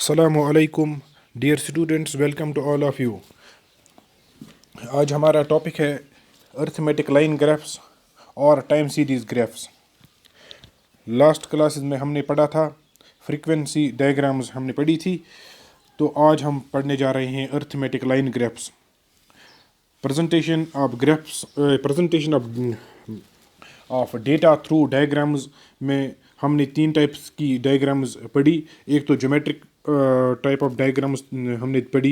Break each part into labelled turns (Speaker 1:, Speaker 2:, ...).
Speaker 1: अस्सलामुअलैकुम dear students, welcome to all of you. आज हमारा टॉपिक है अर्थमेटिक लाइन ग्राफ्स और time series graphs. Last classes में हमने पढ़ा था फ्रीक्वेंसी डायग्राम्स हमने पढ़ी थी, तो आज हम पढ़ने जा रहे हैं arithmetic line graphs. Presentation of data through diagrams में हमने 3 टाइप्स की डायग्राम्स पढ़ी। एक तो ज्योमेट्रिक टाइप ऑफ डायग्राम्स हमने पढ़ी,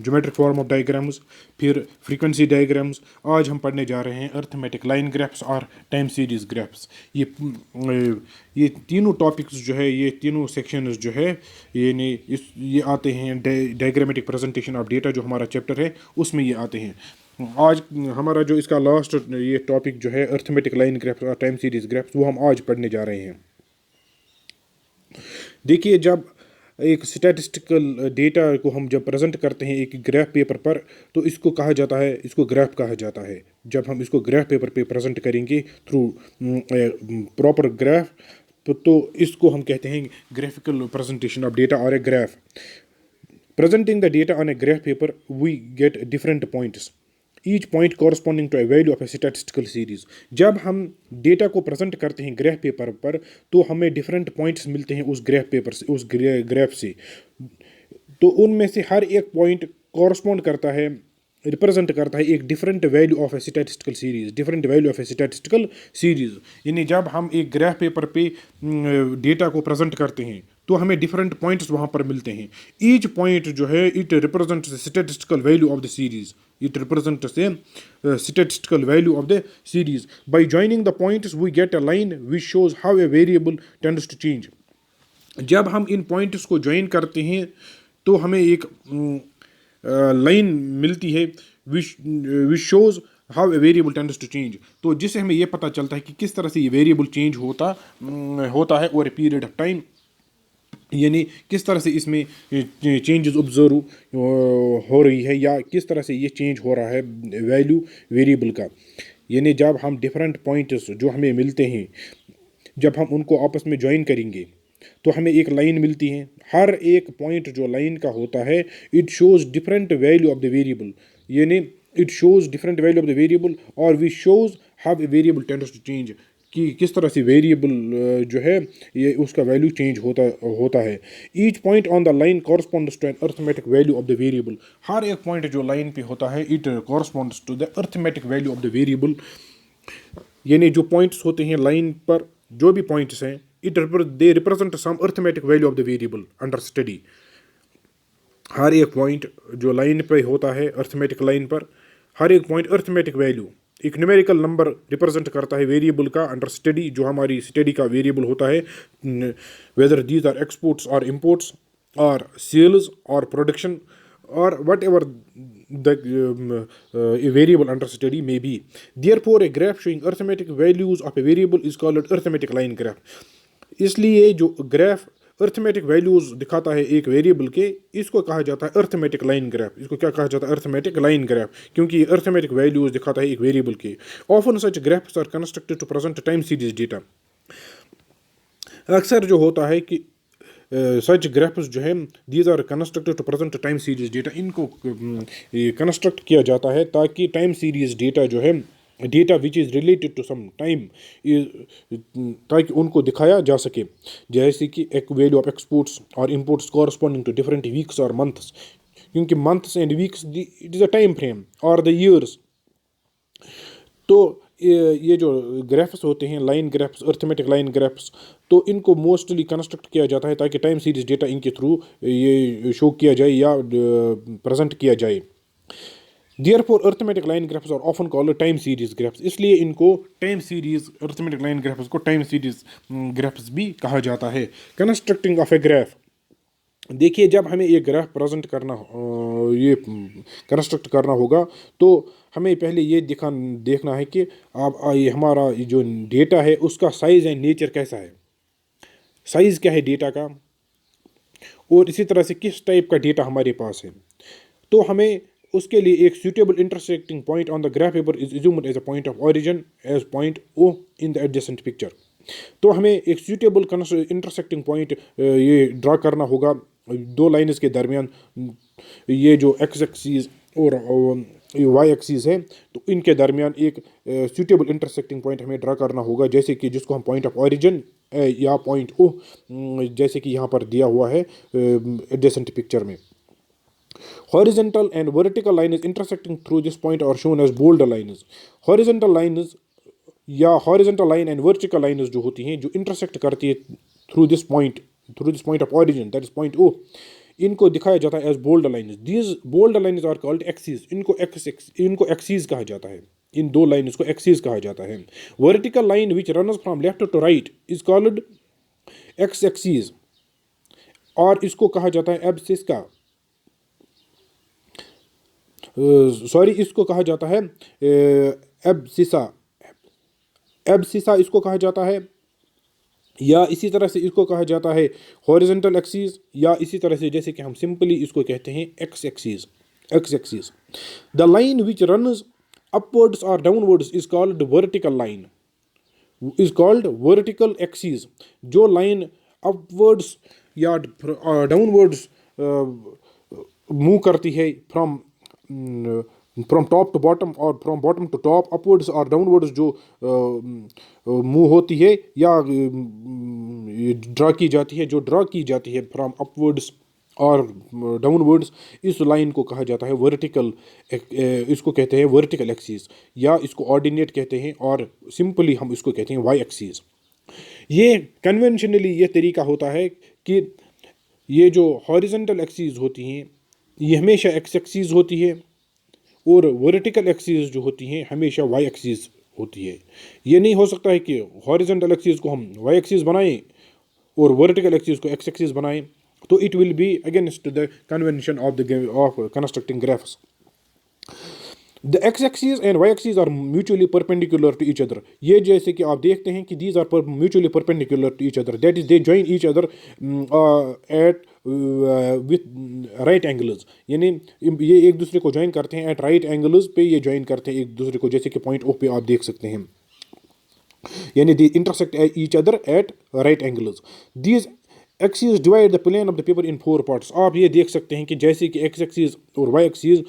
Speaker 1: ज्योमेट्रिक फॉर्म ऑफ डायग्राम्स, फिर फ्रीक्वेंसी डायग्राम्स। आज हम पढ़ने जा रहे हैं अर्थमेटिक लाइन ग्राफ्स और टाइम सीरीज ग्राफ्स। ये तीनों टॉपिक्स जो है, ये तीनों सेक्शंस जो है, ये आते हैं डायग्रामेटिक प्रेजेंटेशन ऑफ डेटा, जो हमारा चैप्टर है उसमें ये आते हैं। आज हमारा जो इसका लास्ट ये टॉपिक जो है अर्थमेटिक लाइन ग्राफ्स और टाइम सीरीज ग्राफ्स, वो हम आज पढ़ने जा रहे हैं। देखिए, जब एक स्टैटिस्टिकल डेटा को हम जब प्रेजेंट करते हैं एक ग्राफ पेपर पर, तो इसको कहा जाता है, इसको ग्राफ कहा जाता है। जब हम इसको ग्राफ पेपर पे प्रेजेंट करेंगे थ्रू प्रॉपर ग्राफ, तो इसको हम कहते हैं ग्राफिकल प्रेजेंटेशन ऑफ डेटा और a graph. Presenting the data on a graph paper, we get different points, each point corresponding to a value of a statistical series. जब हम data को present करते हैं ग्राफ पेपर पर, तो हमें different points मिलते हैं उस ग्राफ पेपर से, उस ग्राफ से। तो उनमें से हर एक पॉइंट कॉरस्पॉन्ड करता है, रिप्रेजेंट करता है एक different value of A statistical series, different value of A statistical series. यानी जब हम एक ग्राफ पेपर पे डेटा को प्रेजेंट करते हैं, तो हमें डिफरेंट पॉइंट्स वहाँ पर मिलते हैं। ईच पॉइंट जो है, it represents statistical value of the series, it represents a statistical value of the series. By joining the points we get a line which shows how a variable tends to change. जब हम इन points को join करते हैं, तो हमें एक line मिलती है which shows how a variable tends to change. तो जिससे हमें ये पता चलता है कि किस तरह से ये वेरिएबल चेंज होता है over a period of time, यानी किस तरह से इसमें चेंजेस ऑब्जर्व हो रही है, या किस तरह से ये चेंज हो रहा है वैल्यू वेरिएबल का। यानी जब हम डिफरेंट पॉइंट्स जो हमें मिलते हैं, जब हम उनको आपस में ज्वाइन करेंगे, तो हमें एक लाइन मिलती है। हर एक पॉइंट जो लाइन का होता है, it shows different value of the variable, यानी it shows different value of the variable, और we shows how a variable tends to change, कि किस तरह से वेरिएबल जो है ये उसका वैल्यू चेंज होता है। Each point on the line corresponds to an arithmetic value of the variable. हर एक पॉइंट जो लाइन पे होता है, it corresponds to the arithmetic value of the variable. यानी जो पॉइंट्स होते हैं लाइन पर, जो भी पॉइंट्स हैं, they represent some arithmetic value of the variable under study. हर एक पॉइंट जो लाइन पे होता है, अर्थमेटिक लाइन पर, हर एक पॉइंट अर्थमेटिक वैल्यू, एक न्यूमेरिकल नंबर रिप्रेजेंट करता है वेरिएबल का अंडर स्टडी, जो हमारी स्टडी का वेरिएबल होता है। वेदर दीज आर एक्सपोर्ट्स और इम्पोर्ट्स और सेल्स और प्रोडक्शन और what ever the variable under study may be. Therefore a graph showing arithmetic values of a variable is called arithmetic line graph. इसलिए जो graph arithmetic values दिखाता है एक variable के, इसको कहा जाता है अर्थमेटिक लाइन ग्राफ। इसको क्या कहा जाता है? अर्थमेटिक लाइन ग्राफ, क्योंकि अर्थमेटिक वैल्यूज दिखाता है एक वेरिएबल के। Often such graphs are constructed to present time series data. अक्सर जो होता है कि सच ग्राफ्स जो है, these are constructed to present time series data, इनको कंस्ट्रक्ट किया जाता है ताकि टाइम सीरीज डेटा जो है, data which is related to some time, ताकि उनको दिखाया जा सके। जैसे कि एक वैल्यू ऑफ एक्सपोर्ट्स और imports corresponding to different weeks और मंथ्स, क्योंकि months and weeks it is a time frame और द ईयर्स। तो ये जो ग्राफ्स होते हैं, line graphs, arithmetic line graphs, तो इनको मोस्टली कंस्ट्रक्ट किया जाता है ताकि टाइम सीरीज डेटा इनके थ्रू ये शो किया जाए या प्रेजेंट किया जाए। Therefore, arithmetic line graphs are often called time series graphs. इसलिए इनको time series, arithmetic line graphs को टाइम सीरीज ग्राफ्स भी कहा जाता है। Constructing of a graph, देखिए, जब हमें ये ग्राफ प्रेजेंट करना, ये कंस्ट्रक्ट करना होगा, तो हमें पहले ये देखना है कि ये हमारा जो डेटा है उसका साइज एंड नेचर कैसा है। साइज क्या है डेटा का, और इसी तरह से किस टाइप का डेटा हमारे पास है। तो हमें उसके लिए एक suitable intersecting point on the graph paper is assumed as a point of origin as point O in the adjacent picture। तो हमें एक suitable intersecting point ये ड्रा करना होगा दो लाइन्स के दरमियान ये जो एक्स एक्सीज और वाई एक्सीज है, तो इनके दरमियान एक सूटेबल इंटरसेक्टिंग पॉइंट हमें ड्रा करना होगा, जैसे कि जिसको हम पॉइंट ऑफ ओरिजिन या पॉइंट ओ, जैसे कि यहाँ पर दिया हुआ है एडजेसेंट पिक्चर में। Horizontal and vertical lines intersecting through this point are shown as bold lines. Horizontal lines या horizontal line and vertical lines जो होती हैं, जो intersect करती है through this point of origin, that is point O, इनको दिखाया जाता है as bold lines. These bold lines are called axes. इनको axes कहा जाता है, इन दो लाइन्स को axes कहा जाता है. Vertical line which runs from left to right is called x axis, और इसको कहा जाता है abscissa का, सॉरी इसको कहा जाता है एब्सिसा, एब्सिसा इसको कहा जाता है, या इसी तरह से इसको कहा जाता है हॉरिजॉन्टल एक्सिस, या इसी तरह से जैसे कि हम सिंपली इसको कहते हैं X axis, x axis. The line which runs upwards और downwards is called vertical line, is called vertical axis. जो लाइन अपवर्ड्स या डाउनवर्ड्स मूव करती है फ्रॉम टॉप टू बॉटम और from bottom to top, upwards और downwards जो move होती है या ड्रा की जाती है, जो ड्रा की जाती है फ्रॉम अपवर्ड्स और डाउनवर्ड्स, इस लाइन को कहा जाता है वर्टिकल, इसको कहते हैं वर्टिकल एक्सिस, या इसको ऑर्डिनेट कहते हैं, और सिंपली हम इसको कहते हैं वाई एक्सिस. ये कन्वेंशनली ये तरीका होता है कि ये जो हॉरिजॉन्टल एक्सिस होती हैं ये हमेशा एक्स एक्सिस होती है, और वर्टिकल एक्सिस जो होती हैं हमेशा वाई एक्सिस होती है. ये नहीं हो सकता है कि हॉरिजॉन्टल एक्सिस को हम वाई एक्सिस बनाएं और वर्टिकल एक्सिस को एक्स एक्सिस बनाएं, तो it will be against the convention of constructing graphs. The x axis and Y axis are mutually perpendicular to each other. ये जैसे कि आप देखते हैं कि these are mutually perpendicular to each other, that is they join each other at with right angles, यानी ये एक दूसरे को ज्वाइन करते हैं एट राइट एंगल्स पे, ये ज्वाइन करते हैं एक दूसरे को, जैसे कि पॉइंट ओ पे आप देख सकते हैं, यानी they intersect each other at right angles. These axis divide the plane of the paper in 4 parts. आप ये देख सकते हैं कि जैसे कि एक्स एक्सिस और वाई एक्सिस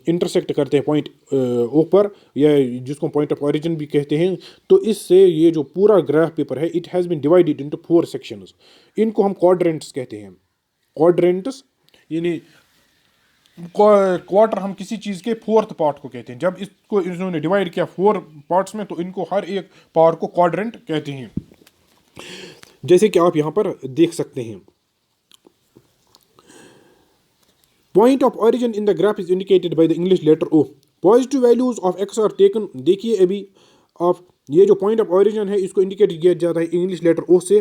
Speaker 1: इंटरसेक्ट करते हैं पॉइंट ओ पर, या जिसको पॉइंट ऑफ ओरिजिन भी कहते हैं, तो इससे ये जो पूरा ग्राफ पेपर है it has been divided into 4 sections. इनको हम क्वाड्रेंट्स कहते हैं. क्वाड्रेंट्स यानी क्वार्टर हम किसी चीज़ के 4th पार्ट को कहते हैं. जब इसको इन्होंने डिवाइड किया 4 पार्ट्स में, तो इनको हर एक पार्ट को क्वाड्रेंट कहते हैं, जैसे कि आप यहाँ पर देख सकते हैं. Point of origin in the graph is indicated by the English letter O. Positive values of X are taken. देखिए अभी आप ये जो पॉइंट ऑफ ओरिजिन है इसको इंडिकेट किया जाता है इंग्लिश लेटर ओ से.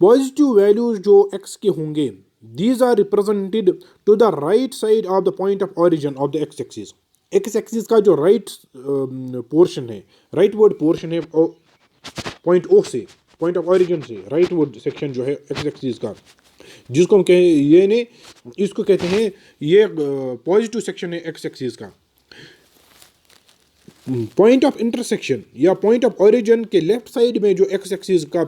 Speaker 1: पॉजिटिव वैल्यूज जो एक्स के होंगे, these are represented to the right side of the point of origin of the x axis. X axis का जो राइट पोर्शन है, राइट वर्ड पोर्शन है पॉइंट ओ से, पॉइंट ऑफ ओरिजिन से rightward section जो है X axis का, जिसको हम कहें ये ने इसको कहते हैं, ये पॉजिटिव सेक्शन है एक्स एक्सिस का. पॉइंट ऑफ इंटरसेक्शन या पॉइंट ऑफ ओरिजिन के लेफ्ट साइड में जो एक्स एक्सिस का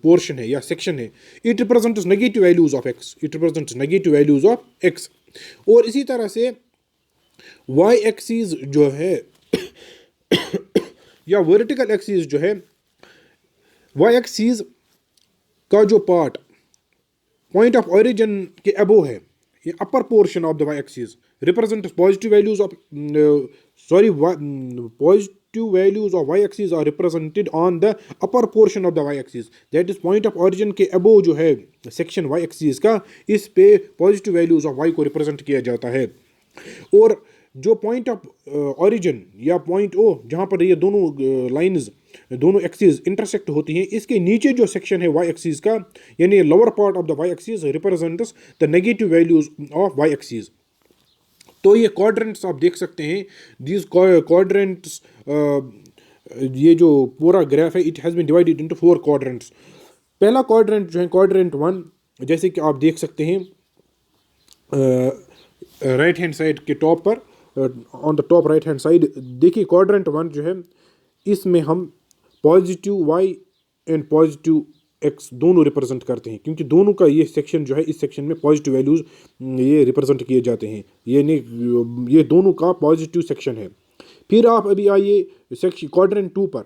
Speaker 1: पोर्शन है या सेक्शन है, it represents negative values of x, it represents negative values of x. और इसी तरह से वाई एक्सिस जो है या वर्टिकल एक्सिस जो है, वाई एक्सिस का जो पार्ट पॉइंट ऑफ ओरिजिन के अबो है, ये upper portion of the Y axis represents positive values of positive values of y-axis are represented on the upper portion of the y-axis. That is point of origin के above जो है section y-axis का, इस पे positive values of y को represent किया जाता है. और जो point of origin या point O जहाँ पर ये दोनों lines, दोनों एक्सिस इंटरसेक्ट होती हैं, इसके नीचे जो सेक्शन है वाई एक्सिस का, यानी lower part of the Y axis represents the negative values of Y axis. तो ये क्वाड्रेंट्स आप देख सकते हैं, दीज क्वाड्रेंट्स, ये जो पूरा ग्राफ है it has been divided into 4 quadrants. पहला क्वाड्रेंट जो है क्वाड्रेंट 1, जैसे कि आप देख सकते हैं राइट हैंड साइड के टॉप पर, on the top right hand side देखिए क्वाड्रेंट 1 जो है, इसमें हम positive y and positive x दोनों रिप्रेजेंट करते हैं, क्योंकि दोनों का ये सेक्शन जो है, इस सेक्शन में पॉजिटिव वैल्यूज़ ये रिप्रेजेंट किए जाते हैं, ये नहीं, ये दोनों का पॉजिटिव सेक्शन है। फिर आप अभी आइए सेक्शन क्वाड्रेंट 2 पर,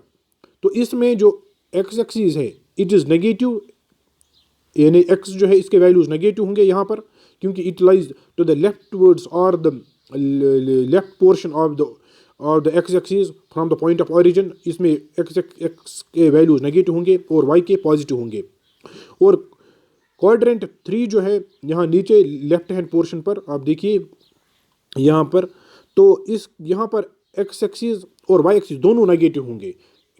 Speaker 1: तो इसमें जो एक्स एक्सिस है इट इज़ नेगेटिव, यानी एक्स जो है इसके वैल्यूज़ नेगेटिव होंगे यहाँ पर, क्योंकि it lies to the leftwards और the left portion of the x axis from the point of origin. इसमें एक्स के वैल्यूज़ नेगेटिव होंगे और वाई के पॉजिटिव होंगे। और क्वाड्रेंट 3 जो है यहाँ नीचे लेफ्ट हैंड पोर्शन पर आप देखिए यहाँ पर, तो इस यहाँ पर एक्स एक्सिस और वाई एक्सिस दोनों नेगेटिव होंगे,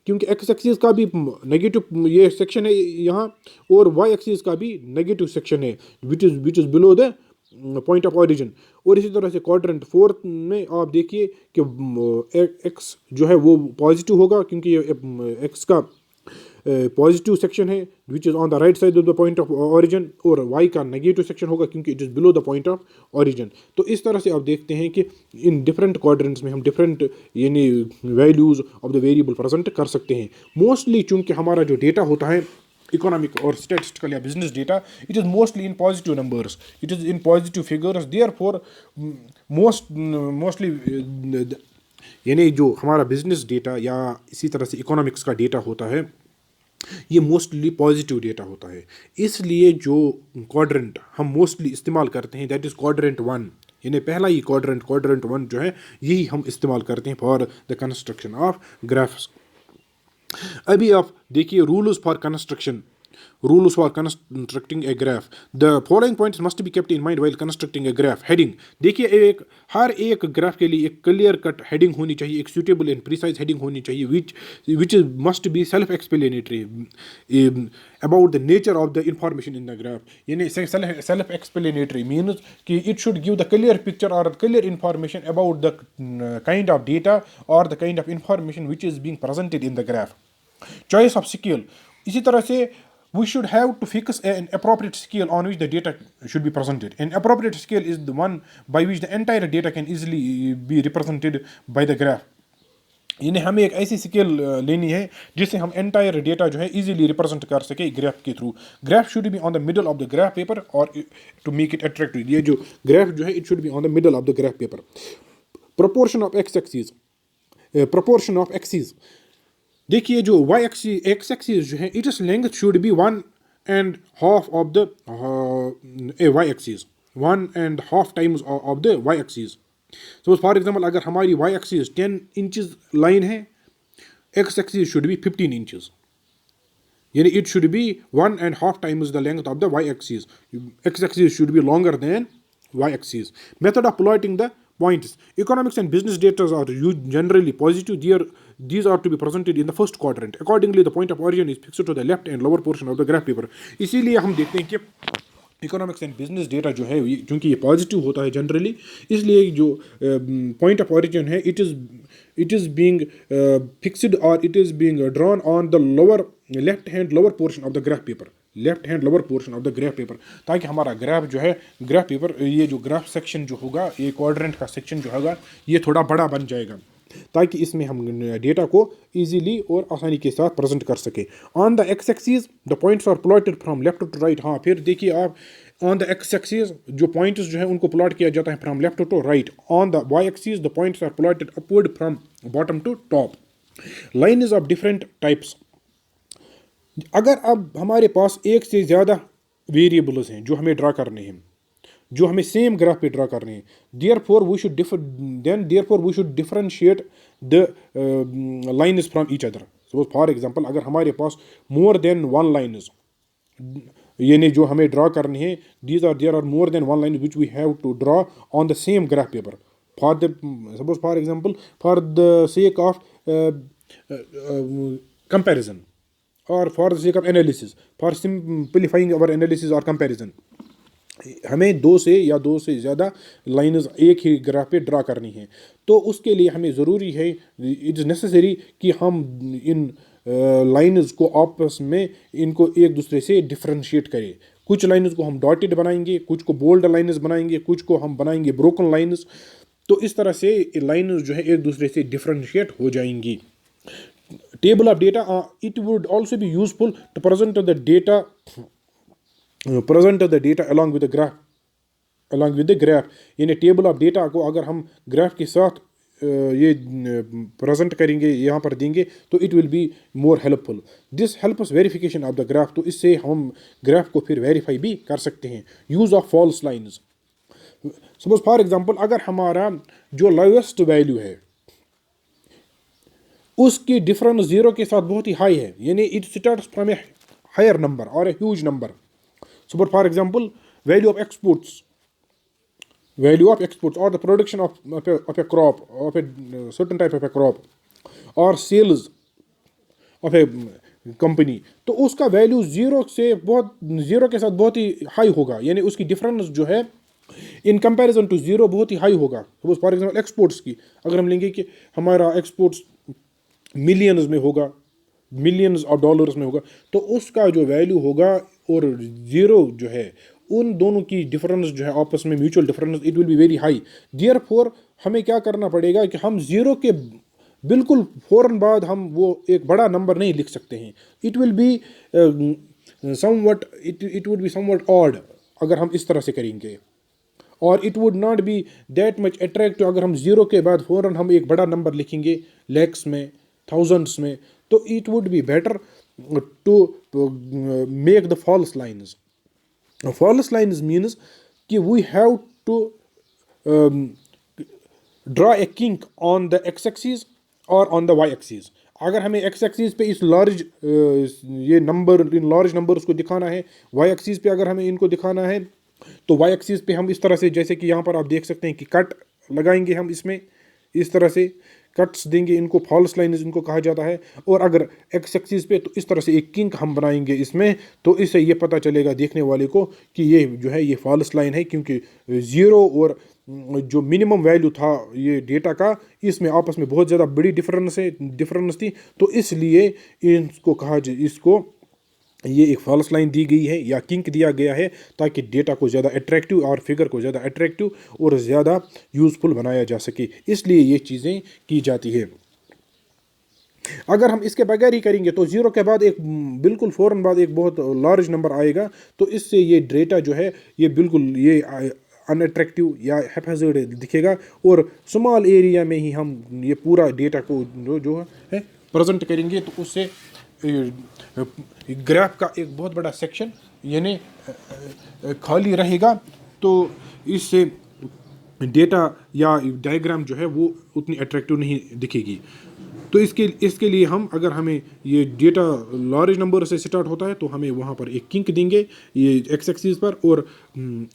Speaker 1: क्योंकि एक्स एक्सिस का भी नेगेटिव ये सेक्शन है यहाँ, और वाई एक्सिस का भी नेगेटिव सेक्शन है which is below the point of origin. और इसी तरह से क्वाड्रेंट 4 में आप देखिए कि एक्स जो है वो पॉजिटिव होगा, क्योंकि ये एक्स का पॉजिटिव सेक्शन है which is on the right side of the point of origin, और वाई का नेगेटिव सेक्शन होगा क्योंकि it is below the point of origin. तो इस तरह से आप देखते हैं कि इन डिफरेंट क्वाड्रेंट्स में हम डिफरेंट यानी values of the variable present कर सकते हैं। मोस्टली चूँकि हमारा जो डेटा होता है इकोनॉमिक और स्टैटिस्टिकल या business data, it is mostly in positive numbers, it is in positive figures, therefore mostly यानी जो हमारा बिजनेस डेटा या इसी तरह से इकोनॉमिक्स का डेटा होता है ये मोस्टली पॉजिटिव डेटा होता है। इसलिए जो क्वाड्रेंट हम मोस्टली इस्तेमाल करते हैं दैट इज़ क्वाड्रेंट 1, यानी पहला ही क्वाड्रेंट 1 जो है यही हम इस्तेमाल करते हैं for the construction of graphs. अभी आप देखिए rules for construction, rules for constructing a graph. The following points must be kept in mind while constructing a graph. Heading, देखिए हर एक ग्राफ के लिए एक क्लियर कट हेडिंग होनी चाहिए, एक suitable and precise हेडिंग होनी चाहिए which must be self explanatory about the nature of the information in the graph. यानी self explanatory means कि it should give the clear picture or clear information about the kind of data or the kind of information which is being presented in the graph. Choice of scale, इसी तरह से we should have to fix an appropriate scale on which the data should be presented. An appropriate scale is the one by which the entire data can easily be represented by the graph. यानी हमें एक ऐसी scale लेनी है जिससे हम entire data जो है इजीली रिप्रेजेंट कर सके ग्राफ के through. Graph should be on the middle of the graph paper और टू मेक इट अट्रैक्टिव, ये जो ग्राफ जो है it should be on the middle of the graph paper. Proportion of x axis, proportion of axis, देखिए जो y axis x axis जो है its length should be 1.5 of the Y axis, 1.5 times of the Y axis. Suppose for example अगर हमारी Y axis 10 inches line है, X axis should be 15 inches, यानी it should be 1.5 times the length of the Y axis. X axis should be longer than Y axis. Method of plotting the points. Economics and business data are generally positive. These are to be presented in the first quadrant. Accordingly, the point of origin is fixed to the left and lower portion of the graph paper. इसीलिए हम देखते हैं कि economics and business data जो है क्योंकि ये positive होता है जनरली, इसलिए जो पॉइंट ऑफ ऑरिजिन है इट इज़ बीइंग फिक्स्ड और it is being drawn on the lower left hand lower portion of the graph paper, left hand lower portion of the graph paper, ताकि हमारा graph जो है graph paper ये जो graph section जो होगा ये क्वाड्रेंट का सेक्शन जो होगा ये थोड़ा बड़ा बन जाएगा, ताकि इसमें हम डेटा को इजीली और आसानी के साथ प्रेजेंट कर सके। On the x axis the points are plotted from left to right. हाँ, फिर देखिए आप ऑन द एक्स एक्सिस जो पॉइंट्स जो है उनको प्लॉट किया जाता है from left to right. On the Y axis the points are plotted upward from bottom to top. Line is of different types. अगर अब हमारे पास एक से ज़्यादा वेरिएबल्स हैं जो हमें ड्रा करने हैं, जो हमें सेम ग्राफ पे ड्रा करने हैं, therefore we should differentiate the lines from each other. Suppose for example अगर हमारे पास मोर देन वन लाइन्स यानी जो हमें ड्रा करनी है, there are more than one line which we have to draw on the same graph paper suppose for example for the sake of comparison or for the sake of analysis, for simplifying our analysis or comparison, हमें दो से ज़्यादा lines एक ही graph पे draw करनी है। तो उसके लिए हमें ज़रूरी है, इट इज़ नेसेसरी कि हम इन लाइन्स को आपस में इनको एक दूसरे से डिफरेंशिएट करें। कुछ लाइन्स को हम डॉटेड बनाएंगे, कुछ को बोल्ड लाइन्स बनाएंगे, कुछ को हम बनाएंगे ब्रोकन लाइन्स। तो इस तरह से लाइन्स जो है एक दूसरे से डिफरेंशिएट हो जाएंगी। table of data, it would also be useful to present the data along with the graph, यानी टेबल ऑफ डेटा को अगर हम ग्राफ के साथ ये प्रेजेंट करेंगे, यहाँ पर देंगे, तो it will be more helpful. This helps verification of the graph, तो इससे हम ग्राफ को फिर वेरीफाई भी कर सकते हैं। Use of false lines, suppose for example अगर हमारा जो लोएस्ट वैल्यू है उसकी डिफरेंस जीरो के साथ बहुत ही हाई है, यानी it starts from a higher number और a huge number. Suppose for example value of exports, or the production of a crop, of a certain type of a crop, or sales of a company, तो उसका value zero के साथ बहुत ही high होगा, यानी उसकी difference जो है इन कंपैरिजन टू जीरो बहुत ही हाई होगा। सपोज फॉर एग्जांपल एक्सपोर्ट्स की अगर हम लेंगे कि हमारा एक्सपोर्ट्स मिलियंस में होगा, मिलियंस ऑफ डॉलर्स में होगा, तो उसका जो वैल्यू होगा और जीरो जो है उन दोनों की डिफरेंस जो है आपस में mutual difference, it will be very high. Therefore हमें क्या करना पड़ेगा कि हम जीरो के बिल्कुल फ़ौरन बाद हम वो एक बड़ा नंबर नहीं लिख सकते हैं। It will be somewhat, it would be somewhat odd अगर हम इस तरह से करेंगे, और it would not be that much attractive अगर हम जीरो के बाद फ़ौरन हम एक बड़ा नंबर लिखेंगे लैक्स में, थाउजेंड्स में, तो it would be better to make the false lines. False lines means कि we have to draw a kink on the x axis और ऑन द वाई एक्सिस। अगर हमें एक्स एक्सिस पे इस लार्ज ये नंबर, इन लार्ज नंबर्स को दिखाना है, वाई एक्सिस पे अगर हमें इनको दिखाना है, तो वाई एक्सिस पे हम इस तरह से, जैसे कि यहाँ पर आप देख सकते हैं कि कट लगाएंगे हम इसमें, इस तरह से कट्स देंगे, इनको फॉल्स लाइन्स इनको कहा जाता है। और अगर एक्स एक्सिस पे तो इस तरह से एक किंक हम बनाएंगे इसमें, तो इससे ये पता चलेगा देखने वाले को कि ये जो है ये फॉल्स लाइन है, क्योंकि ज़ीरो और जो मिनिमम वैल्यू था ये डेटा का, इसमें आपस में बहुत ज़्यादा बड़ी डिफरेंस थी, तो इसलिए इसको इसको ये एक फॉल्स लाइन दी गई है या किंक दिया गया है, ताकि डेटा को ज़्यादा अट्रैक्टिव और फिगर को ज़्यादा अट्रैक्टिव और ज़्यादा यूज़फुल बनाया जा सके, इसलिए ये चीज़ें की जाती है। अगर हम इसके बगैर ही करेंगे तो ज़ीरो के बाद एक बिल्कुल फ़ौरन बाद एक बहुत लार्ज नंबर आएगा, तो इससे ये डेटा जो है ये बिल्कुल ये अनअट्रैक्टिव या हैप्पैज़र्ड दिखेगा, और स्मॉल एरिया में ही हम ये पूरा डेटा को जो है प्रेजेंट करेंगे, तो उससे ग्राफ का एक बहुत बड़ा सेक्शन यानी खाली रहेगा, तो इससे डेटा या डायग्राम जो है वो उतनी अट्रैक्टिव नहीं दिखेगी। तो इसके लिए हम, अगर हमें ये डेटा लार्ज नंबर से स्टार्ट होता है तो हमें वहाँ पर एक किंक देंगे ये एक्स एक्सिस पर, और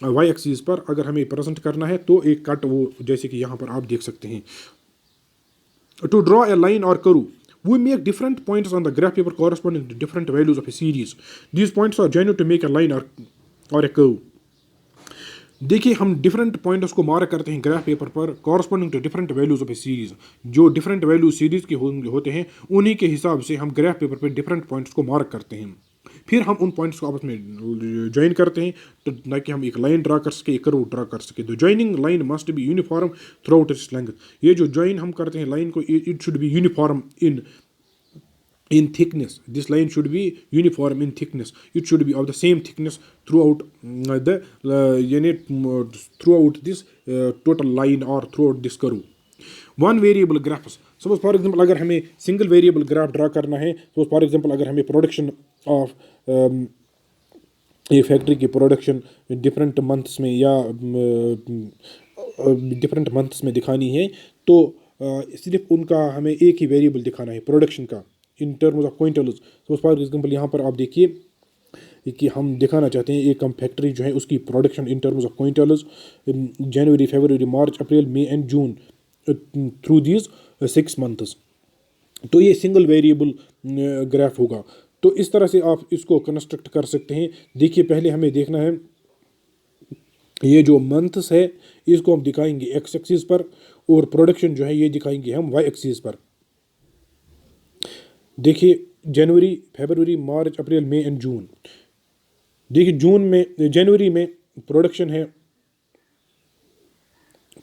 Speaker 1: वाई एक्सिस पर अगर हमें प्रेजेंट करना है तो एक कट, वो जैसे कि यहाँ पर आप देख सकते हैं। टू ड्रॉ ए लाइन और curve, we make different points on the graph paper corresponding to different values of a series. These points are joined to make a line or a curve. देखिए हम different points को mark करते हैं graph paper पर corresponding to different values of a series. जो different value series के होते हैं उन्हीं के हिसाब से हम ग्राफ पेपर पर डिफरेंट पॉइंट्स को मार्क करते हैं, फिर हम उन पॉइंट्स को आपस में ज्वाइन करते हैं, तो ताकि हम एक लाइन ड्रा कर सके, एक कर्व ड्रा कर सके। The joining line must be uniform through out its length. ये जो ज्वाइन हम करते हैं लाइन को, it should be uniform in thickness. This line should be uniform in thickness. It should be of the same thickness throughout the unit, throughout this total line or throughout this curve. One variable graphs. Suppose for example अगर हमें single variable graph draw करना है, suppose for example अगर हमें production of ये factory की production different months में या डिफरेंट मंथ्स में दिखानी है, तो सिर्फ उनका हमें एक ही वेरिएबल दिखाना है प्रोडक्शन का इन terms of quintals. Suppose for example यहाँ पर आप देखिए कि हम दिखाना चाहते हैं एक हम फैक्ट्री जो है उसकी production in terms of quintals January, February, March, April, May and June through these 6 months. तो ये सिंगल वेरिएबल ग्राफ होगा। तो इस तरह से आप इसको कंस्ट्रक्ट कर सकते हैं। देखिए पहले हमें देखना है ये जो मंथ्स है इसको हम दिखाएंगे एक्स एक्सिस पर, और प्रोडक्शन जो है ये दिखाएंगे हम वाई एक्सिस पर। देखिए जनवरी, February, March, April, May and जून। देखिए जनवरी में प्रोडक्शन है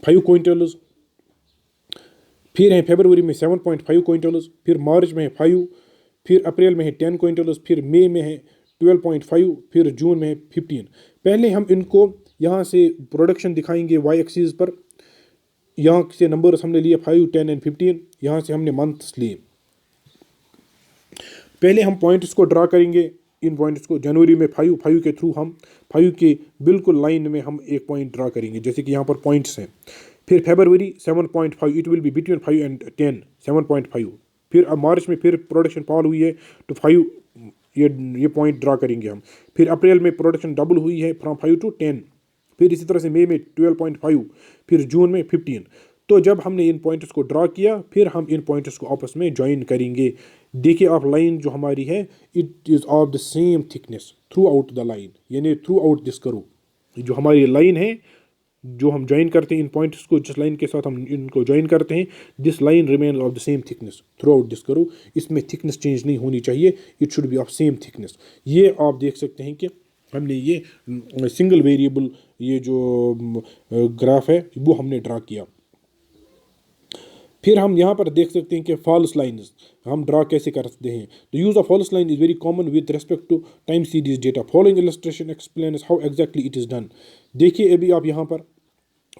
Speaker 1: 5 क्विंटल्स, फिर है फरवरी में 7.5 क्विंटल्स, फिर मार्च में है 5, फिर अप्रैल में है 10 क्विंटल्स, फिर मई में है 12.5, फिर जून में है 15। पहले हम इनको यहाँ से प्रोडक्शन दिखाएंगे वाई एक्सिस पर। यहाँ से नंबर्स हमने लिए 5, 10 एंड 15। यहाँ से हमने मंथ्स लिए। पहले हम पॉइंट्स को ड्रा करेंगे। इन पॉइंट्स को जनवरी में 5 के थ्रू हम 5 के बिल्कुल लाइन में हम एक पॉइंट ड्रा करेंगे, जैसे कि यहाँ पर पॉइंट्स हैं। फिर फरवरी 7.5, it will be between 5 and 10, 7.5। फिर अब मार्च में फिर प्रोडक्शन फॉल हुई है तो 5 ये पॉइंट ड्रा करेंगे हम। फिर अप्रैल में प्रोडक्शन डबल हुई है फ्रॉम 5 टू 10। फिर इसी तरह से मई में 12.5, फिर जून में 15। तो जब हमने इन पॉइंट्स को ड्रा किया, फिर हम इन पॉइंट्स को आपस में ज्वाइन करेंगे। देखिए आप लाइन जो हमारी है, it is of the same thickness through out the line, यानी थ्रू आउट दिस करो। जो हमारी लाइन है, जो हम ज्वाइन करते हैं इन पॉइंट्स को, जिस लाइन के साथ हम इनको ज्वाइन करते हैं, this line remain of the same thickness through out this करो। इसमें थिकनेस चेंज नहीं होनी चाहिए, it should B of same thickness. ये आप देख सकते हैं कि हमने ये सिंगल वेरिएबल ये जो ग्राफ है वो हमने ड्रा किया। फिर हम यहाँ पर देख सकते हैं कि फॉल्स लाइन्स हम ड्रा कैसे कर सकते हैं। The use of false line is very common with respect to time series data. Following illustration explains how exactly it is done. देखिए अभी आप यहाँ पर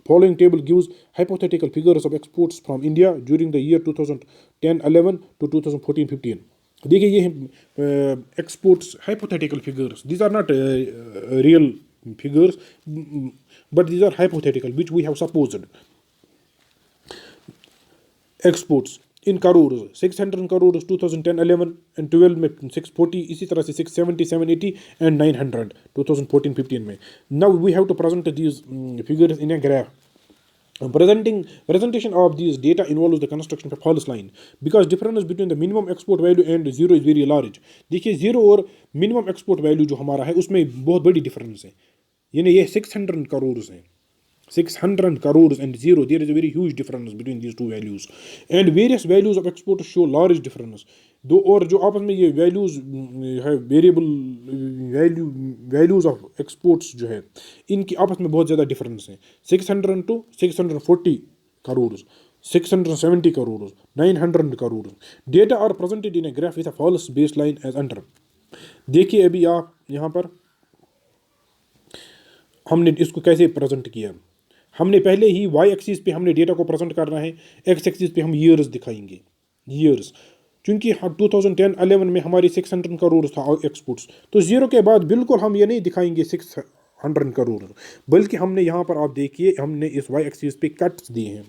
Speaker 1: following table gives hypothetical figures of exports from India during the year 2010-11 to 2014-15। देखिए ये exports hypothetical figures, these are not real figures, but these are hypothetical which we have supposed। Exports in crore 600 crore 2010-11 and 12 में 640, इसी तरह से 670, 780 and 900 2014-15 में। Now we have to present these figures in a graph. Presentation of these data involves the construction of a false line because difference between the minimum export value and zero is very large। देखिए zero और minimum export value जो हमारा है उसमें बहुत बड़ी difference है, यानी ये 600 करोड़ हैं। 600 crores and zero, there is a very huge difference between these two values, and various values of export show large difference। दो और जो आपस में ये वैल्यूज है, वेरिएबल वैल्यूज ऑफ एक्सपोर्ट्स जो है, इनकी आपस में बहुत ज़्यादा डिफरेंस है। 600 to 640 crore, 670 crore, 900 crore. Data are presented in a graph with a false base line as under. देखिए अभी आप यहाँ पर हमने इसको कैसे प्रेजेंट किया। हमने पहले ही वाई एक्सिस पे हमने डेटा को प्रेजेंट करना है, एक्स एक्सिस पे हम ईयर्स दिखाएंगे, ईयर्स। क्योंकि 2010-11 में हमारी 600 करोड़ था एक्सपोर्ट्स, तो जीरो के बाद बिल्कुल हम ये नहीं दिखाएंगे 600 करोड़, बल्कि हमने यहाँ पर आप देखिए हमने इस वाई एक्सिस पे कट्स दिए हैं,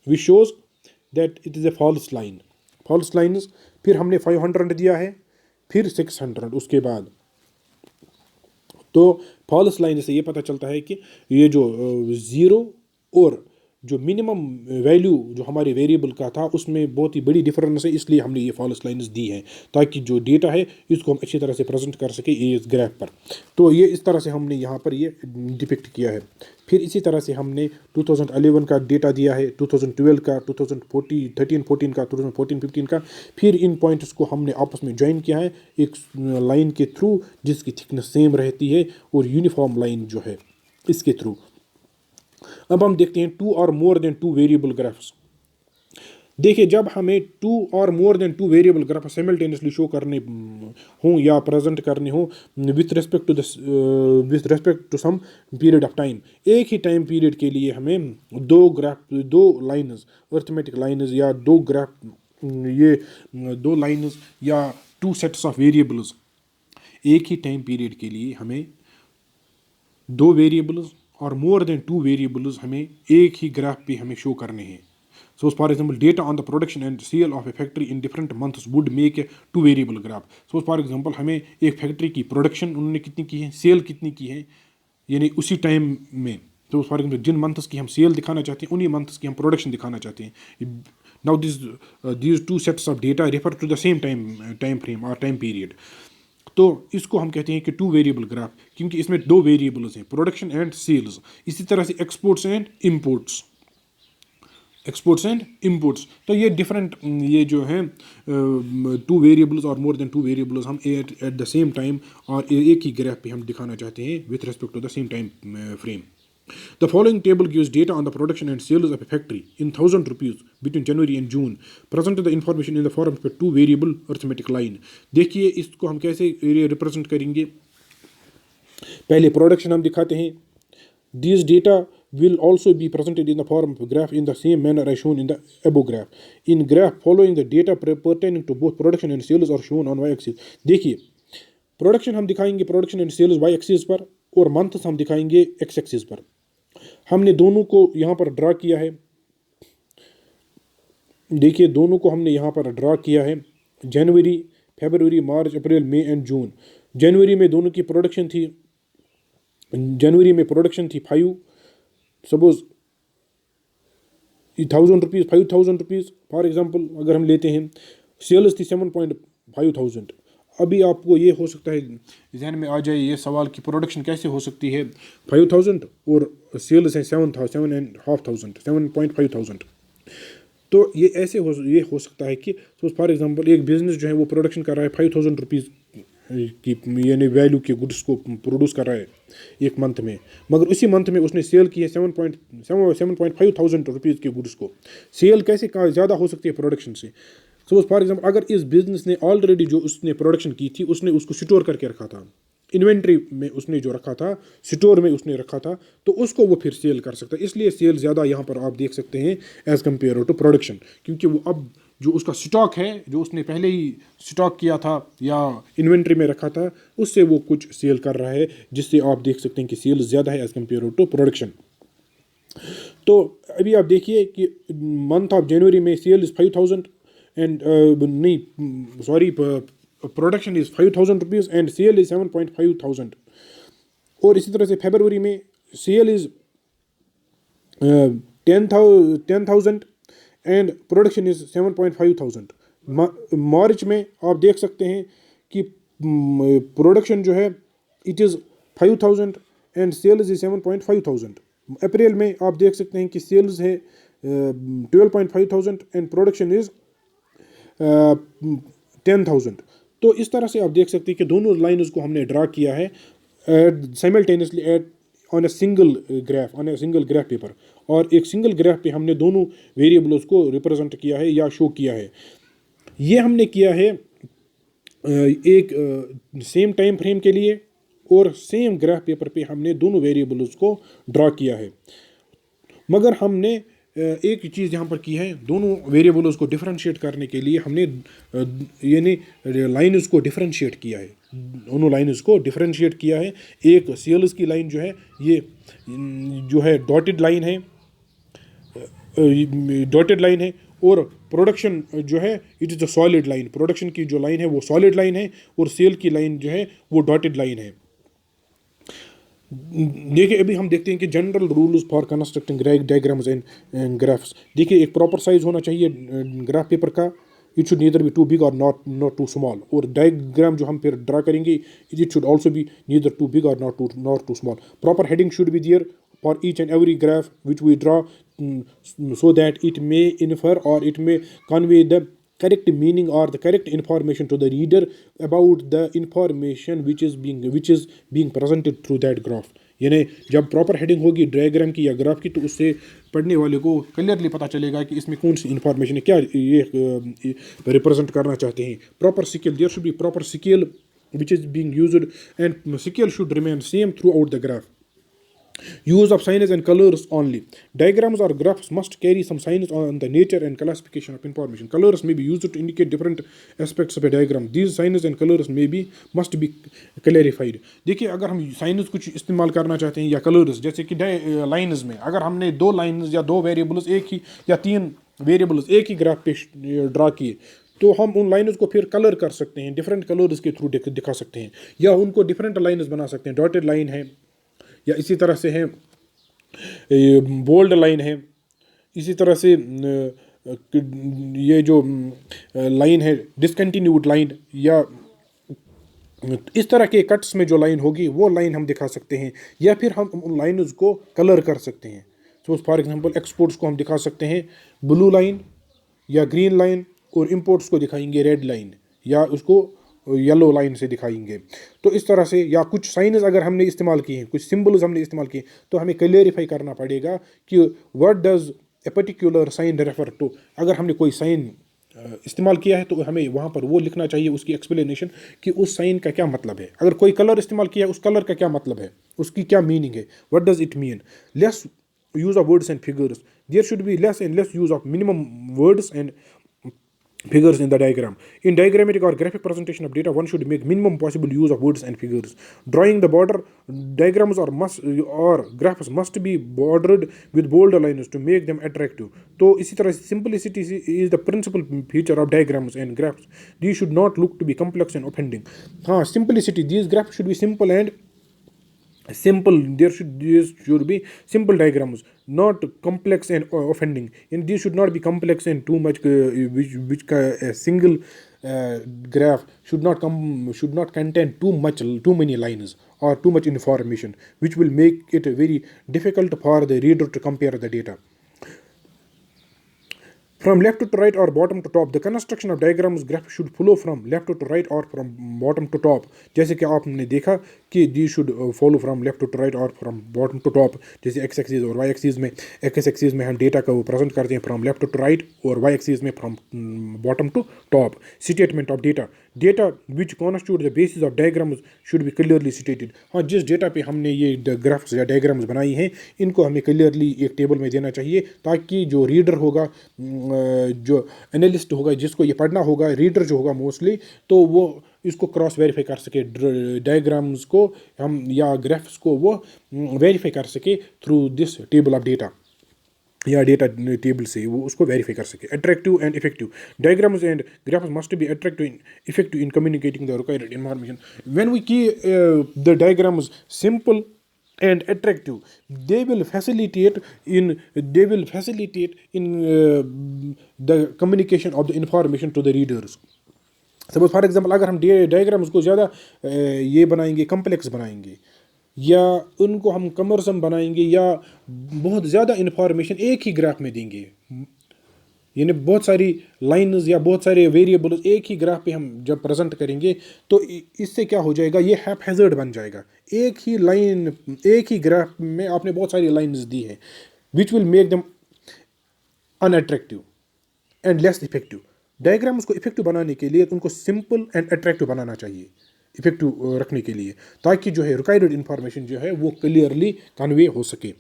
Speaker 1: which shows that it is a false line. False lines, फिर हमने 500 दिया है, फिर 600 उसके बाद। तो फॉल्स लाइन से ये पता चलता है कि ये जो ज़ीरो और जो मिनिमम वैल्यू जो हमारे वेरिएबल का था उसमें बहुत ही बड़ी डिफरेंस है, इसलिए हमने ये फॉल्स लाइन्स दी हैं ताकि जो डेटा है इसको हम अच्छी तरह से प्रेजेंट कर सके इस ग्राफ पर। तो ये इस तरह से हमने यहाँ पर ये डिपिक्ट किया है। फिर इसी तरह से हमने 2011 का डेटा दिया है, 2012 का, 2013-14 का, 2014-15 का। फिर इन पॉइंट्स को हमने आपस में ज्वाइन किया है एक लाइन के थ्रू जिसकी थिकनेस सेम रहती है और यूनिफॉर्म लाइन जो है इसके थ्रू। अब हम देखते हैं 2 और मोर देन 2 वेरिएबल ग्राफ्स। देखिए जब हमें 2 और more than 2 variable graph simultaneously show करने हों या प्रेजेंट करने हों with respect to some period of time, एक ही टाइम पीरियड के लिए हमें दो लाइन्स अर्थमेटिक लाइन्स या दो ग्राफ, ये दो लाइन्स या 2 सेट्स ऑफ वेरिएबल्स, एक ही टाइम पीरियड के लिए हमें 2 वेरिएबल्स और मोर देन 2 वेरिएबल्स हमें एक ही ग्राफ पे हमें शो करने हैं। So for example data on the production and sale of a factory in different months would make a 2 variable graph. So for example हमें एक फैक्ट्री की प्रोडक्शन उन्होंने कितनी की है, सेल कितनी की है, यानी उसी टाइम में। तो फॉर एग्जाम्पल जिन मंथ्स की हम सेल दिखाना चाहते हैं उन्हीं मंथ्स की हम प्रोडक्शन दिखाना चाहते हैं। Now these 2 sets of data refer to the same time frame और टाइम पीरियड। तो इसको हम कहते हैं कि 2 वेरिएबल ग्राफ, क्योंकि इसमें 2 वेरिएबल्स हैं, प्रोडक्शन एंड सेल्स। इसी तरह से exports and imports, exports and imports. तो ये डिफरेंट ये जो है 2 वेरिएबल्स और मोर देन 2 वेरिएबल्स हम एट द सेम टाइम और एक ही ग्राफ पे हम दिखाना चाहते हैं with respect to the same time frame. The following table gives data on the production and sales of a factory in 1000 rupees between January and June. Present the information in the form of a two variable arithmetic line. देखिए इसको हम कैसे represent करेंगे. पहले production हम दिखाते हैं. These data will also be presented in the form of a graph in the same manner as shown in the above graph. In graph following the data pertaining to both production and sales are shown on y-axis. देखिए production हम दिखाएंगे production and sales y axis पर और months हम दिखाएंगे x axis पर. हमने दोनों को यहाँ पर ड्रा किया है. देखिए दोनों को हमने यहाँ पर ड्रा किया है. जनवरी, February, March, April, May and जून. जनवरी में दोनों की प्रोडक्शन थी. जनवरी में प्रोडक्शन थी 5, suppose 1000 rupees, 5000 rupees for example अगर हम लेते हैं. सेल्स थी 7,500. अभी आपको ये हो सकता है जहन में आ जाए ये सवाल कि प्रोडक्शन कैसे हो सकती है 5000 और सेल्स है 7,500. तो ये ऐसे हो सकता है कि फॉर एग्जांपल एक बिजनेस जो है वो प्रोडक्शन कर रहा है 5000 रुपीज़ की यानी वैल्यू के गुड्स को प्रोड्यूस कर रहा है एक मंथ में, मगर उसी मंथ में उसने सेल की है 7,500 रुपीज़ के गुड्स को. सेल कैसे ज़्यादा हो सकती है प्रोडक्शन से. सपोज फॉर एग्जांपल अगर इस बिजनेस ने ऑलरेडी जो उसने प्रोडक्शन की थी उसने उसको स्टोर करके रखा था, इन्वेंट्री में उसने जो रखा था, स्टोर में उसने रखा था, तो उसको वो फिर सेल कर सकता है. इसलिए सेल ज़्यादा यहाँ पर आप देख सकते हैं एज़ कम्पेयर टू प्रोडक्शन, क्योंकि वो अब जो उसका स्टॉक है जो उसने पहले ही स्टॉक किया था या इन्वेंट्री में रखा था उससे वो कुछ सेल कर रहा है, जिससे आप देख सकते हैं कि सेल ज़्यादा है एज़ कम्पेयर टू प्रोडक्शन. तो अभी आप देखिए कि मंथ ऑफ जनवरी में sale is 5000 and production is 5000 rupees and sale is 7,500. और इसी तरह से फरवरी में sale is 10,000 and production is 7,500. मार्च में आप देख सकते हैं कि प्रोडक्शन जो है it is 5,000 and sales is 7,500. अप्रैल में आप देख सकते हैं कि सेल्स है 12,500 एंड प्रोडक्शन इज़ 10,000. तो इस तरह से आप देख सकते हैं कि दोनों लाइन्स को हमने ड्रा किया है simultaneously on a single graph paper. और एक सिंगल ग्राफ पे हमने दोनों वेरिएबल्स को रिप्रेजेंट किया है या शो किया है. ये हमने किया है एक सेम टाइम फ्रेम के लिए और सेम ग्राफ पेपर पे हमने दोनों वेरिएबल्स को ड्रा किया है. मगर हमने एक चीज़ यहाँ पर की है, दोनों वेरिएबल्स को डिफरेंशिएट करने के लिए हमने यानी लाइन्स को डिफरेंशिएट किया है. दोनों लाइन्स को डिफरेंशिएट किया है. एक सेल्स की लाइन जो है ये जो है डॉटेड लाइन है और प्रोडक्शन जो है it is a solid line. Production की जो लाइन है वो सॉलिड लाइन है और सेल की लाइन जो है वो डॉटेड लाइन है. देखिए अभी हम देखते हैं कि general rules for constructing diagrams and graphs. देखिए एक प्रॉपर साइज होना चाहिए ग्राफ पेपर का. It should neither be too big और नॉट टू स्मॉल. और डायग्राम जो हम फिर ड्रा करेंगे it should also be neither too big और not too small. Proper heading should be there for each and every graph which we draw, so that it may infer or it may convey the correct meaning or the correct information to the reader about the information which is being presented through that graph. यानी जब proper heading होगी diagram की या graph की तो उससे पढ़ने वाले को क्लियरली पता चलेगा कि इसमें कौन सी इंफॉर्मेशन है, क्या ये रिप्रेजेंट करना चाहते हैं. Proper scale, there should be proper scale which is being used and scale should remain same throughout the graph. Use of signs and colors only. Diagrams or graphs must carry some signs on the nature and classification of information. Colors may be used to indicate different aspects of a diagram. These signs and colors must be clarified. देखिए अगर हम science कुछ इस्तेमाल करना चाहते हैं या colours, जैसे कि लाइन्स में अगर हमने 2 लाइन्स या 2 वेरिएबल्स एक ही या 3 वेरिएबल्स एक ही ग्राफ पे ड्रा किए तो हम उन लाइन्स को फिर कलर कर सकते हैं, डिफरेंट कलर्स के थ्रू दिखा सकते हैं या उनको डिफरेंट लाइन्स बना सकते हैं. डॉटेड लाइन है या इसी तरह से है बोल्ड लाइन है, इसी तरह से ये जो लाइन है डिसकंटिन्यूड लाइन या इस तरह के कट्स में जो लाइन होगी वो लाइन हम दिखा सकते हैं या फिर हम उन लाइन्स को कलर कर सकते हैं. सो फॉर एग्जांपल एक्सपोर्ट्स को हम दिखा सकते हैं ब्लू लाइन या ग्रीन लाइन और इंपोर्ट्स को दिखाएंगे रेड लाइन या उसको येलो लाइन से दिखाएंगे। तो इस तरह से, या कुछ साइंस अगर हमने इस्तेमाल किए हैं, कुछ सिंबल्स हमने इस्तेमाल किए, तो हमें क्लियरिफाई करना पड़ेगा कि what does a particular sign refer to. अगर हमने कोई साइन इस्तेमाल किया है तो हमें वहाँ पर वो लिखना चाहिए, उसकी एक्सप्लेनेशन कि उस साइन का क्या मतलब है। अगर कोई कलर इस्तेमाल किया है, उस कलर का क्या मतलब है, उसकी क्या मीनिंग है, what does it mean. Less use of words and figures. There should be less and less use of minimum words and figures in the diagram. In diagrammatic or graphic presentation of data, one should make minimum possible use of words and figures. Drawing the border diagrams or graphs must be bordered with bold lines to make them attractive. तो इसी तरह simplicity is the principal feature of diagrams and graphs. These should not look to be complex and offending. हाँ, simplicity. These graphs should be simple and simple. These should be simple diagrams, not complex and offending, and these should not be complex and too much a single graph should not contain too many lines or too much information, which will make it very difficult for the reader to compare the data. From left to right or bottom to top, the construction of diagrams graph should follow from left to right or from bottom to top. जैसे कि आपने देखा कि these should follow from left to right or from bottom to top. जैसे x axis और y axis में, x axis में हम डेटा को प्रेजेंट करते हैं from left to right और y axis में from bottom to top. Statement of data which constitute the basis of diagrams should be clearly stated. हाँ, जिस डेटा पे हमने ये ग्राफ्स या डायग्राम्स बनाई हैं, इनको हमें क्लियरली एक टेबल में देना चाहिए, ताकि जो रीडर होगा, जो एनालिस्ट होगा, जिसको ये पढ़ना होगा, रीडर जो होगा मोस्टली, तो वो इसको क्रॉस वेरीफाई कर सके, डायग्राम्स को हम या ग्राफ्स को वो वेरीफाई कर सके through this table of data, या डेटा टेबल से वो उसको वेरीफाई कर सके. Attractive and effective diagrams and graphs must be attractive and effective in communicating the required information. When we keep the diagrams simple and attractive, they will facilitate in the communication of the information to the readers. Suppose for example, अगर हम diagrams को ज़्यादा ये बनाएंगे, complex बनाएंगे, या उनको हम कमरसम बनाएंगे, या बहुत ज़्यादा इन्फॉर्मेशन एक ही ग्राफ में देंगे, यानी बहुत सारी लाइन्स या बहुत सारे वेरिएबल्स एक ही ग्राफ पे हम जब प्रेजेंट करेंगे, तो इससे क्या हो जाएगा, ये हैप हैज़र्ड बन जाएगा. एक ही लाइन, एक ही ग्राफ में आपने बहुत सारी लाइन्स दी हैं, which will make them unattractive and less effective. Diagrams को इफेक्टिव बनाने के लिए उनको सिंपल एंड अट्रैक्टिव बनाना चाहिए, इफेक्टिव रखने के लिए, ताकि जो है रिक्वायर्ड इन्फॉर्मेशन जो है वो क्लियरली कन्वे हो सके.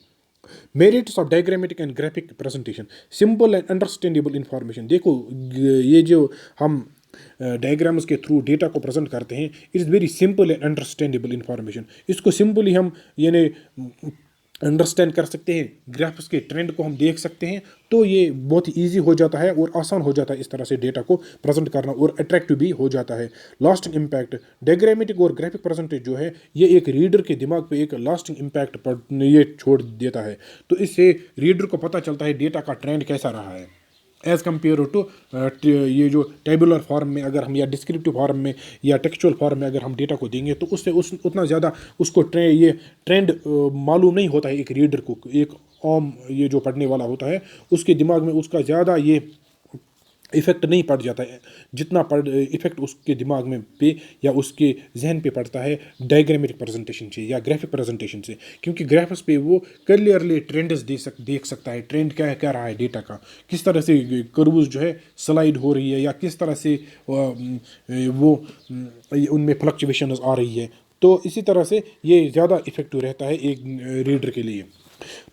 Speaker 1: Merits of diagrammatic and graphic presentation. Simple and understandable information. देखो, ये जो हम डायग्राम्स के थ्रू डेटा को प्रेजेंट करते हैं, it is very simple and understandable information. इसको सिंपली हम यानी अंडरस्टैंड कर सकते हैं, ग्राफ्स के ट्रेंड को हम देख सकते हैं, तो ये बहुत ही ईजी हो जाता है और आसान हो जाता है इस तरह से डेटा को प्रेजेंट करना, और अट्रैक्टिव भी हो जाता है. Lasting impact. डायग्रामेटिक और ग्राफिक प्रेजेंटेज जो है, ये एक रीडर के दिमाग पे एक लास्टिंग इम्पैक्ट पर ये छोड़ देता है. तो इससे रीडर को पता चलता है डेटा का ट्रेंड कैसा रहा है, एज़ कम्पेयर टू ये जो टेबुलर फॉर्म में अगर हम, या डिस्क्रिप्टिव फॉर्म में या टेक्सचुअल फॉर्म में अगर हम डेटा को देंगे, तो उससे उतना ज़्यादा उसको ये ट्रेंड मालूम नहीं होता है एक रीडर को. एक आम ये जो पढ़ने वाला होता है, उसके दिमाग में उसका ज़्यादा ये इफ़ेक्ट नहीं पड़ जाता है, जितना इफ़ेक्ट उसके दिमाग में पे या उसके जहन पे पड़ता है डायग्रामेटिक प्रेजेंटेशन से या ग्राफिक प्रेजेंटेशन से, क्योंकि ग्राफ्स पे वो क्लियरली ट्रेंड्स देख सकता है, ट्रेंड क्या रहा है डेटा का, किस तरह से कर्व्स जो है स्लाइड हो रही है, या किस तरह से वो उनमें फ्लक्चुएशंस आ रही है. तो इसी तरह से ये ज़्यादा इफेक्टिव रहता है एक रीडर के लिए.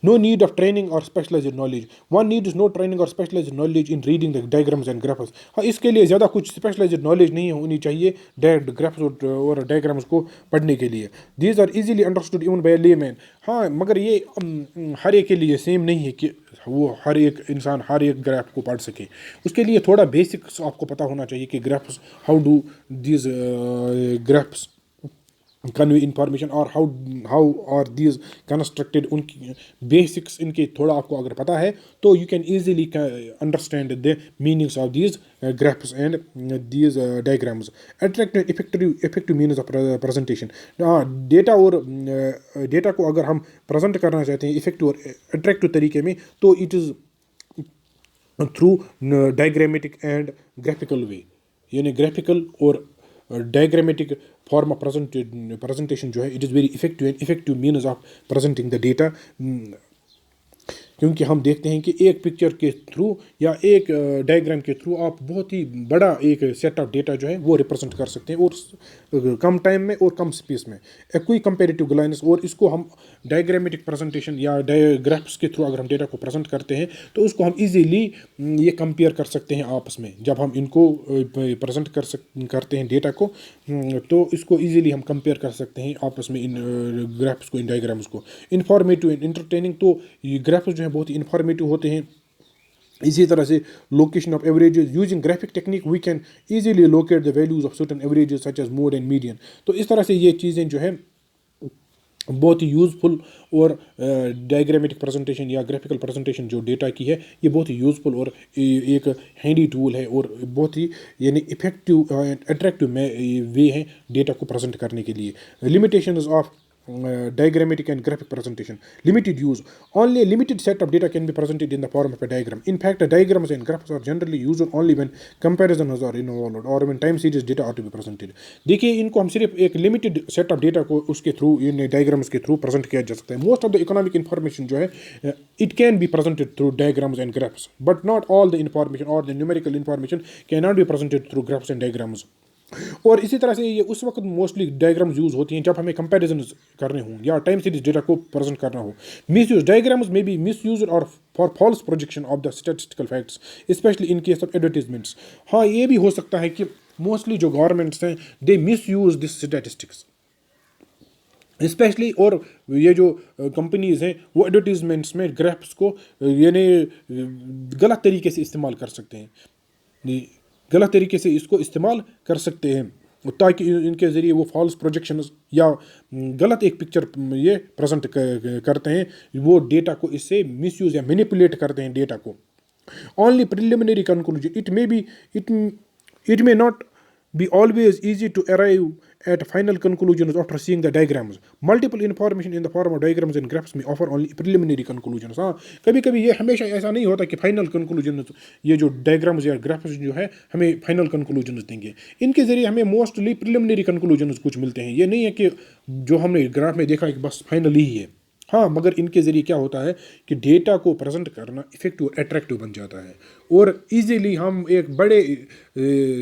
Speaker 1: No need of training or specialized knowledge. One needs no training or specialized knowledge in reading the diagrams and graphs. हाँ, इसके लिए ज़्यादा कुछ स्पेशलाइज्ड नॉलेज नहीं होनी चाहिए ग्राफ्स और डायग्राम्स को पढ़ने के लिए. These are easily understood even by a layman. हाँ, मगर ये हर एक के लिए सेम नहीं है कि वो हर एक इंसान हर एक ग्राफ को पढ़ सके. उसके लिए थोड़ा बेसिक्स आपको पता होना चाहिए कि graphs, how do these graphs convey information और how are these constructed. उनकी बेसिक्स इनके थोड़ा आपको अगर पता है, तो you can easily understand the meanings of these graphs and these diagrams. Attractive effective means of presentation. Data और डेटा को अगर हम प्रेजेंट करना चाहते हैं इफेक्टिव और अट्रैक्टिव तरीके में, तो it is through diagrammatic and graphical way, यानी ग्राफिकल और डायग्रामेटिक फॉर्म ऑफ presentation जो है, it is very effective means of presenting the data. क्योंकि हम देखते हैं कि एक पिक्चर के थ्रू या एक डायग्राम के थ्रू आप बहुत ही बड़ा एक सेट ऑफ डेटा जो है वो रिप्रेजेंट कर सकते हैं, और कम टाइम में और कम स्पेस में। कोई कंपेरेटिव ग्लाइनेस, और इसको हम डायग्रामेटिक प्रेजेंटेशन या ग्राफ्स के थ्रू अगर हम डेटा को प्रेजेंट करते हैं तो उसको हम इजीली ये कंपेयर कर सकते हैं आपस में। जब हम इनको प्रेजेंट करते हैं डेटा को, तो इसको इजीली हम कंपेयर कर सकते हैं आपस में, इन ग्राफ्स को, इन डायग्राम्स को। इंफॉर्मेटिव एंड इंटरटेनिंग, तो ये ग्राफ्स जो हैं बहुत ही इंफॉर्मेटिव होते हैं। इसी तरह से location of averages, using graphic technique we can easily locate the values of certain averages such as mode and median. तो इस तरह से ये चीज़ें जो है बहुत ही यूज़फुल, और डायग्रामेटिक प्रेजेंटेशन या ग्राफिकल प्रेजेंटेशन जो डेटा की है, ये बहुत ही यूज़फुल और एक हैंडी टूल है, और बहुत ही यानी इफेक्टिव अट्रैक्टिव वे है डेटा को प्रेजेंट करने के लिए। Limitations of diagrammatic and graphic presentation. Limited use. Only a limited set of data can be presented in the form of a diagram. In fact, diagrams and graphs are generally used only when comparisons are involved or when time series data are to be presented. देखिए, इनको हम सिर्फ एक limited set of data को उसके through, इन diagrams के through present किया जा सकता है। Most of the economic information जो है, it can be presented through diagrams and graphs, but not all the information और the numerical information can not be presented through graphs and diagrams. और इसी तरह से ये उस वक्त मोस्टली डायग्राम्स यूज़ होती हैं जब हमें कंपैरिजन करने हों या टाइम सीरीज डेटा को प्रेजेंट करना हो। मिस यूज डायग्राम्स में बी मिस यूज और for false projection of the statistical facts, specially in case of advertisements. हाँ, ये भी हो सकता है कि मोस्टली जो गवर्नमेंट्स हैं, they miss use this statistics specially, और ये जो कंपनीज़ हैं वो एडवर्टीजमेंट्स में ग्राफ्स को यानी गलत तरीके से इस्तेमाल कर सकते हैं, गलत तरीके से इसको इस्तेमाल कर सकते हैं, ताकि इनके ज़रिए वो फॉल्स प्रोजेक्शंस या गलत एक पिक्चर ये प्रेजेंट करते हैं, वो डेटा को इससे मिसयूज या मैनिपुलेट करते हैं डेटा को। Only preliminary conclusion, it may not be always easy to arrive at final conclusions after seeing the diagrams. Multiple information in the form of diagrams and graphs may offer only preliminary conclusions. हाँ, कभी कभी ये हमेशा ऐसा नहीं होता कि final conclusion, ये जो डायग्राम्स या ग्राफ्स जो है हमें फाइनल कंक्लूजन देंगे। इनके ज़रिए हमें मोस्टली प्रिलिमिनरी कंक्लूजन कुछ मिलते हैं। ये नहीं है कि जो हमने ग्राफ में देखा कि बस फाइनल ही है। हाँ, मगर इनके ज़रिए क्या होता है कि डेटा को प्रेजेंट करना इफेक्टिव और अट्रैक्टिव बन जाता है, और इजीली हम एक बड़े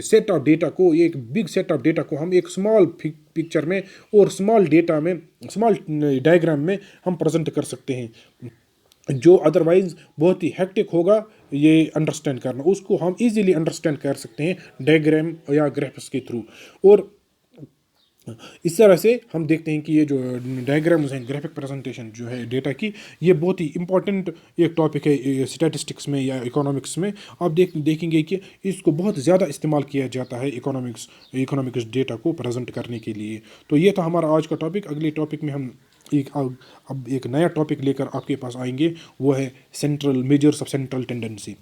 Speaker 1: सेट ऑफ डेटा को, एक बिग सेट ऑफ डेटा को हम एक स्मॉल पिक्चर में और स्मॉल डेटा में, स्मॉल डायग्राम में हम प्रेजेंट कर सकते हैं, जो अदरवाइज बहुत ही हेक्टिक होगा ये अंडरस्टैंड करना, उसको हम इजीली अंडरस्टैंड कर सकते हैं डायग्राम या ग्राफ्स के थ्रू। और इस तरह से हम देखते हैं कि ये जो डायग्राम्स हैं, ग्राफिक प्रेजेंटेशन जो है डेटा की, ये बहुत ही इंपॉर्टेंट एक टॉपिक है स्टैटिस्टिक्स में या इकोनॉमिक्स में। आप देखेंगे कि इसको बहुत ज़्यादा इस्तेमाल किया जाता है इकोनॉमिक्स डेटा को प्रेजेंट करने के लिए। तो ये था हमारा आज का टॉपिक। अगले टॉपिक में हम अब एक नया टॉपिक लेकर आपके पास आएंगे, वो है central measures of central tendency.